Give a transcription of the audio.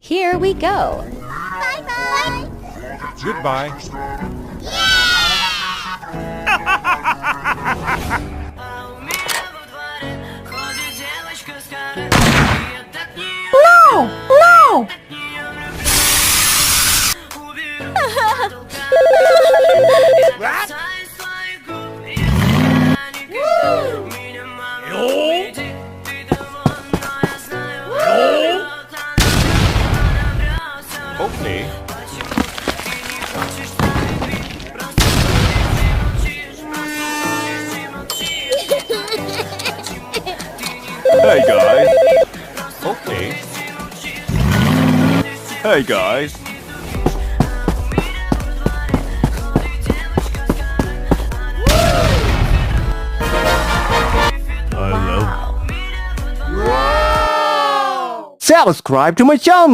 Here we go. Bye-bye. Goodbye. No! No! Okay. Hey guys. Okay. Hey guys. Wow. Subscribe to my channel.